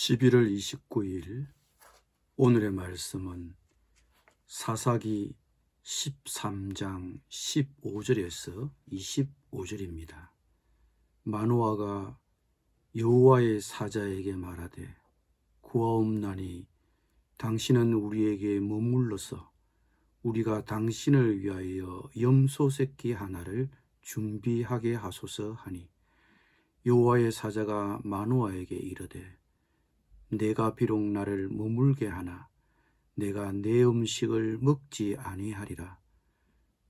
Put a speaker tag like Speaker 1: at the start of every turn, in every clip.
Speaker 1: 11월 29일 오늘의 말씀은 사사기 13장 15절에서 25절입니다. 마노아가 여호와의 사자에게 말하되 구하옵나니 당신은 우리에게 머물러서 우리가 당신을 위하여 염소 새끼 하나를 준비하게 하소서 하니 여호와의 사자가 마노아에게 이르되 내가 비록 나를 머물게 하나 내가 내 음식을 먹지 아니하리라.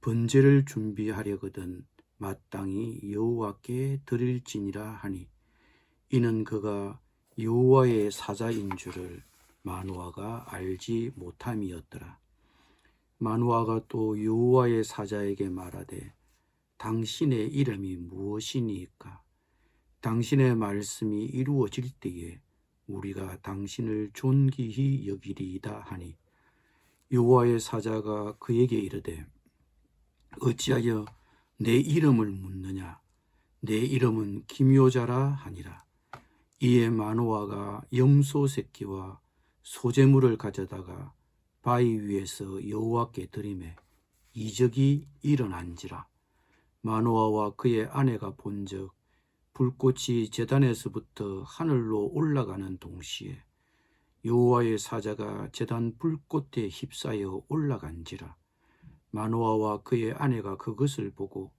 Speaker 1: 번제를 준비하려거든 마땅히 여호와께 드릴지니라 하니 이는 그가 여호와의 사자인 줄을 마노아가 알지 못함이었더라. 마노아가 또 여호와의 사자에게 말하되 당신의 이름이 무엇이니까? 당신의 말씀이 이루어질 때에 우리가 당신을 존귀히 여기리이다 하니 여호와의 사자가 그에게 이르되 어찌하여 내 이름을 묻느냐? 내 이름은 기묘자라 하니라. 이에 마노아가 염소 새끼와 소제물을 가져다가 바위 위에서 여호와께 드리매 이적이 일어난지라. 마노아와 그의 아내가 본즉 불꽃이 제단에서부터 하늘로 올라가는 동시에 여호와의 사자가 제단 불꽃에 휩싸여 올라간지라. 마노아와 그의 아내가 그것을 보고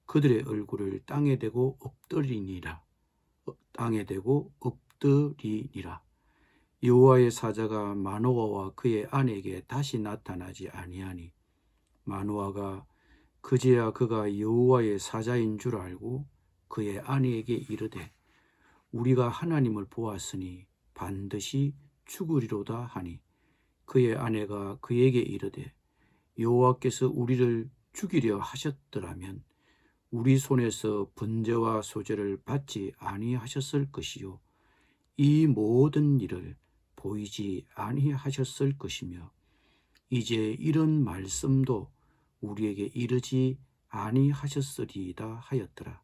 Speaker 1: 그들의 얼굴을 땅에 대고 엎드리니라. 여호와의 사자가 마노아와 그의 아내에게 다시 나타나지 아니하니 마노아가 그제야 그가 여호와의 사자인 줄 알고 그의 아내에게 이르되 우리가 하나님을 보았으니 반드시 죽으리로다 하니 그의 아내가 그에게 이르되 여호와께서 우리를 죽이려 하셨더라면 우리 손에서 번제와 소제를 받지 아니하셨을 것이요 이 모든 일을 보이지 아니하셨을 것이며 이제 이런 말씀도 우리에게 이르지 아니하셨으리이다 하였더라.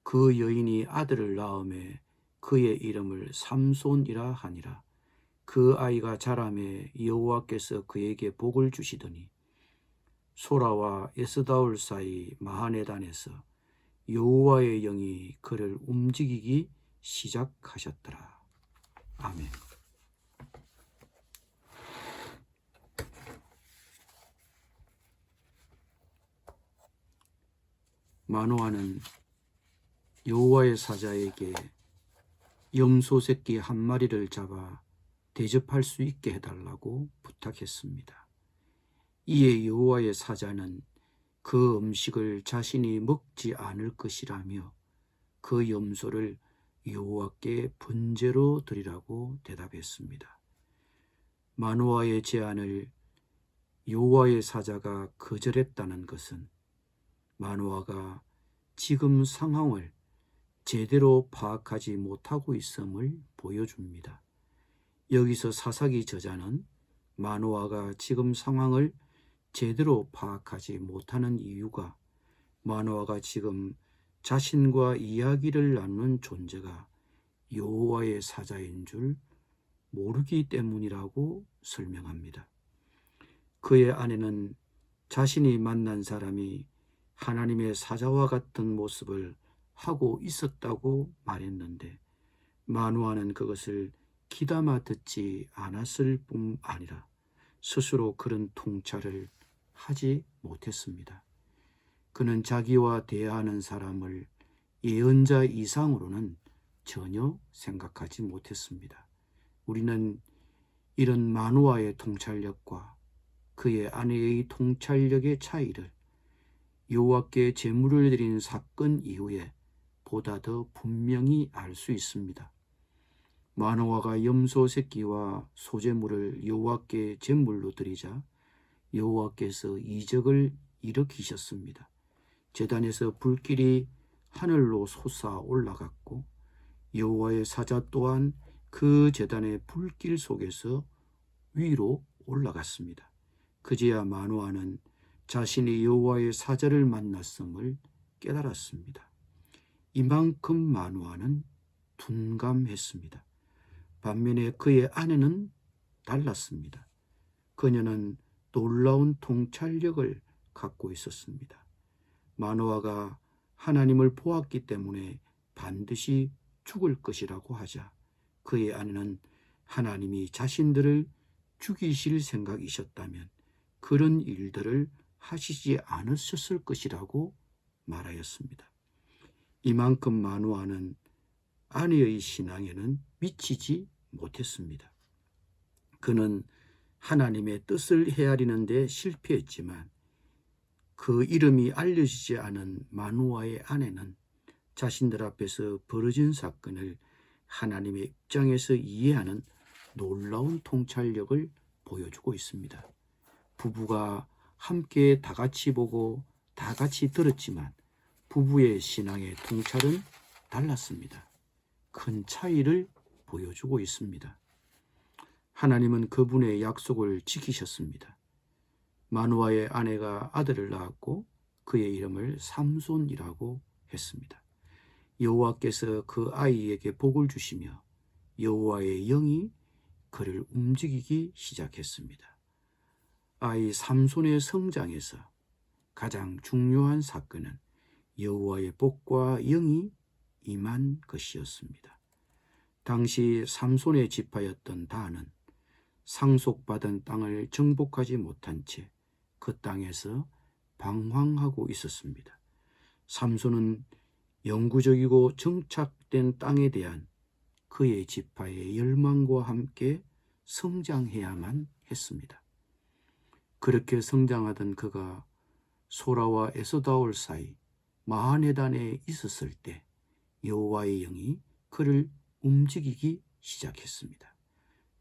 Speaker 1: 그 여인이 아들을 낳음에 그의 이름을 삼손이라 하니라. 그 아이가 자라매 여호와께서 그에게 복을 주시더니 소라와 에스다올 사이 마하네단에서 여호와의 영이 그를 움직이기 시작하셨더라. 아멘. 마노아는 여호와의 사자에게 염소 새끼 한 마리를 잡아 대접할 수 있게 해달라고 부탁했습니다. 이에 여호와의 사자는 그 음식을 자신이 먹지 않을 것이라며 그 염소를 여호와께 번제로 드리라고 대답했습니다. 마노아의 제안을 여호와의 사자가 거절했다는 것은 마노아가 지금 상황을 제대로 파악하지 못하고 있음을 보여줍니다. 여기서 사사기 저자는 마노아가 지금 상황을 제대로 파악하지 못하는 이유가 마노아가 지금 자신과 이야기를 나누는 존재가 여호와의 사자인 줄 모르기 때문이라고 설명합니다. 그의 아내는 자신이 만난 사람이 하나님의 사자와 같은 모습을 하고 있었다고 말했는데 마노아는 그것을 귀담아 듣지 않았을 뿐 아니라 스스로 그런 통찰을 하지 못했습니다. 그는 자기와 대화하는 사람을 예언자 이상으로는 전혀 생각하지 못했습니다. 우리는 이런 마노아의 통찰력과 그의 아내의 통찰력의 차이를 여호와께 제물을 드린 사건 이후에 보다 더 분명히 알 수 있습니다. 마노아가 염소 새끼와 소제물을 여호와께 제물로 드리자 여호와께서 이적을 일으키셨습니다. 제단에서 불길이 하늘로 솟아 올라갔고 여호와의 사자 또한 그 제단의 불길 속에서 위로 올라갔습니다. 그제야 마노아는 자신이 여호와의 사자를 만났음을 깨달았습니다. 이만큼 마노아는 둔감했습니다. 반면에 그의 아내는 달랐습니다. 그녀는 놀라운 통찰력을 갖고 있었습니다. 마노아가 하나님을 보았기 때문에 반드시 죽을 것이라고 하자 그의 아내는 하나님이 자신들을 죽이실 생각이셨다면 그런 일들을 하시지 않으셨을 것이라고 말하였습니다. 이만큼 마노아는 아내의 신앙에는 미치지 못했습니다. 그는 하나님의 뜻을 헤아리는 데 실패했지만 그 이름이 알려지지 않은 마노아의 아내는 자신들 앞에서 벌어진 사건을 하나님의 입장에서 이해하는 놀라운 통찰력을 보여주고 있습니다. 부부가 함께 다 같이 보고 다 같이 들었지만 부부의 신앙의 통찰은 달랐습니다. 큰 차이를 보여주고 있습니다. 하나님은 그분의 약속을 지키셨습니다. 마노아의 아내가 아들을 낳았고 그의 이름을 삼손이라고 했습니다. 여호와께서 그 아이에게 복을 주시며 여호와의 영이 그를 움직이기 시작했습니다. 아이 삼손의 성장에서 가장 중요한 사건은 여호와의 복과 영이 임한 것이었습니다. 당시 삼손의 지파였던 다는 상속받은 땅을 정복하지 못한 채 그 땅에서 방황하고 있었습니다. 삼손은 영구적이고 정착된 땅에 대한 그의 지파의 열망과 함께 성장해야만 했습니다. 그렇게 성장하던 그가 소라와 에서다올 사이 마하네단에 있었을 때 여호와의 영이 그를 움직이기 시작했습니다.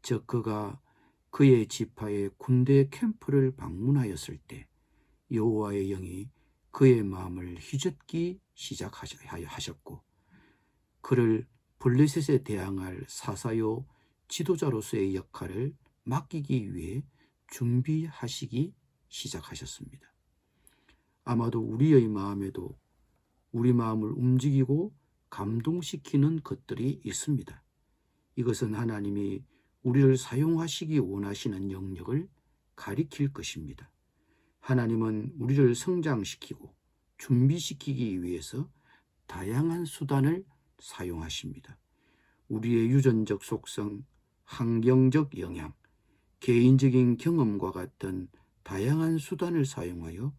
Speaker 1: 즉 그가 그의 지파의 군대 캠프를 방문하였을 때 여호와의 영이 그의 마음을 휘젓기 시작하셨고 그를 블레셋에 대항할 사사요 지도자로서의 역할을 맡기기 위해 준비하시기 시작하셨습니다. 아마도 우리의 마음에도 우리 마음을 움직이고 감동시키는 것들이 있습니다. 이것은 하나님이 우리를 사용하시기 원하시는 영역을 가리킬 것입니다. 하나님은 우리를 성장시키고 준비시키기 위해서 다양한 수단을 사용하십니다. 우리의 유전적 속성, 환경적 영향, 개인적인 경험과 같은 다양한 수단을 사용하여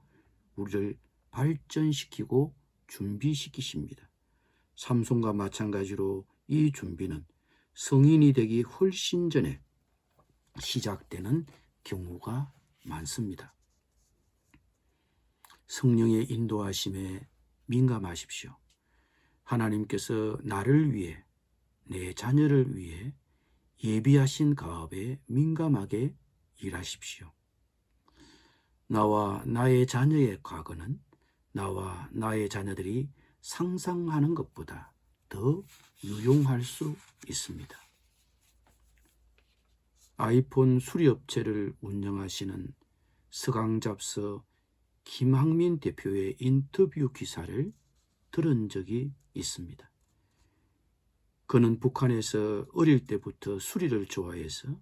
Speaker 1: 우리를 발전시키고 준비시키십니다. 삼손과 마찬가지로 이 준비는 성인이 되기 훨씬 전에 시작되는 경우가 많습니다. 성령의 인도하심에 민감하십시오. 하나님께서 나를 위해, 내 자녀를 위해 예비하신 가업에 민감하게 일하십시오. 나와 나의 자녀의 과거는 나와 나의 자녀들이 상상하는 것보다 더 유용할 수 있습니다. 아이폰 수리업체를 운영하시는 서강잡서 김학민 대표의 인터뷰 기사를 들은 적이 있습니다. 그는 북한에서 어릴 때부터 수리를 좋아해서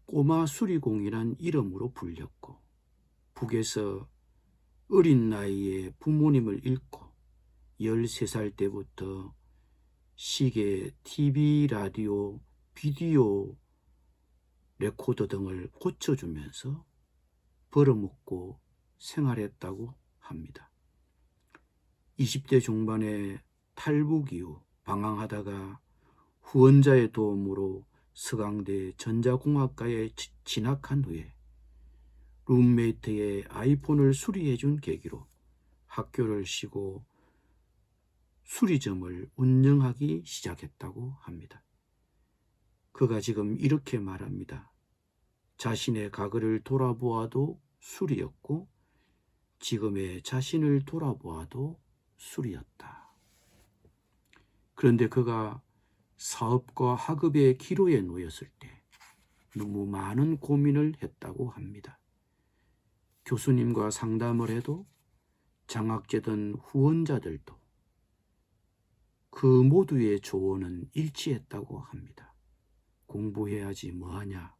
Speaker 1: 꼬마 수리공이란 이름으로 불렸고 북에서 어린 나이에 부모님을 잃고 13살 때부터 시계, TV, 라디오, 비디오 레코더 등을 고쳐주면서 벌어먹고 생활했다고 합니다. 20대 중반에 탈북 이후 방황하다가 후원자의 도움으로 서강대 전자공학과에 진학한 후에 룸메이트의 아이폰을 수리해준 계기로 학교를 쉬고 수리점을 운영하기 시작했다고 합니다. 그가 지금 이렇게 말합니다. 자신의 과거를 돌아보아도 술이었고 지금의 자신을 돌아보아도 술이었다. 그런데 그가 사업과 학업의 기로에 놓였을 때 너무 많은 고민을 했다고 합니다. 교수님과 상담을 해도 장학제든 후원자들도 그 모두의 조언은 일치했다고 합니다. 공부해야지 뭐하냐.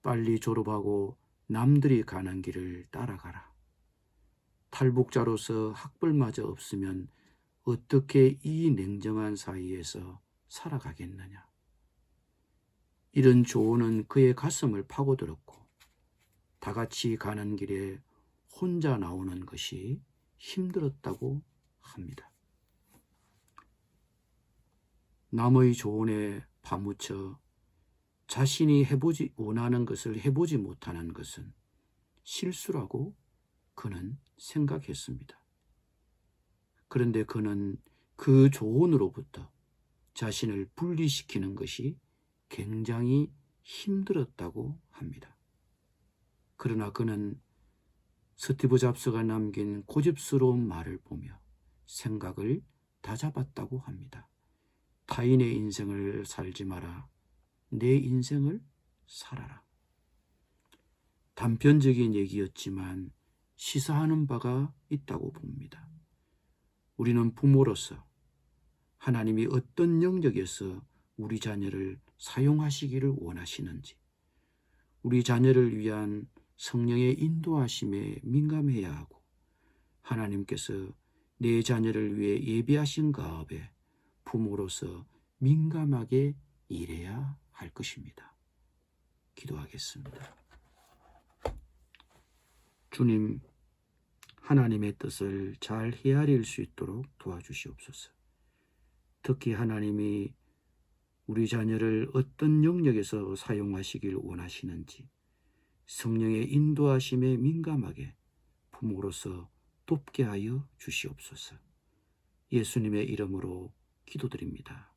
Speaker 1: 빨리 졸업하고 남들이 가는 길을 따라가라. 탈북자로서 학벌마저 없으면 어떻게 이 냉정한 사회에서 살아가겠느냐. 이런 조언은 그의 가슴을 파고들었고 다 같이 가는 길에 혼자 나오는 것이 힘들었다고 합니다. 남의 조언에 파묻혀 자신이 원하는 것을 해보지 못하는 것은 실수라고 그는 생각했습니다. 그런데 그는 그 조언으로부터 자신을 분리시키는 것이 굉장히 힘들었다고 합니다. 그러나 그는 스티브 잡스가 남긴 고집스러운 말을 보며 생각을 다잡았다고 합니다. 타인의 인생을 살지 마라. 내 인생을 살아라. 단편적인 얘기였지만 시사하는 바가 있다고 봅니다. 우리는 부모로서 하나님이 어떤 영역에서 우리 자녀를 사용하시기를 원하시는지, 우리 자녀를 위한 성령의 인도하심에 민감해야 하고 하나님께서 내 자녀를 위해 예비하신 가업에 부모로서 민감하게 일해야 할 것입니다. 기도하겠습니다. 주님, 하나님의 뜻을 잘 헤아릴 수 있도록 도와주시옵소서. 특히 하나님이 우리 자녀를 어떤 영역에서 사용하시길 원하시는지 성령의 인도하심에 민감하게 부모로서 돕게 하여 주시옵소서. 예수님의 이름으로 기도드립니다.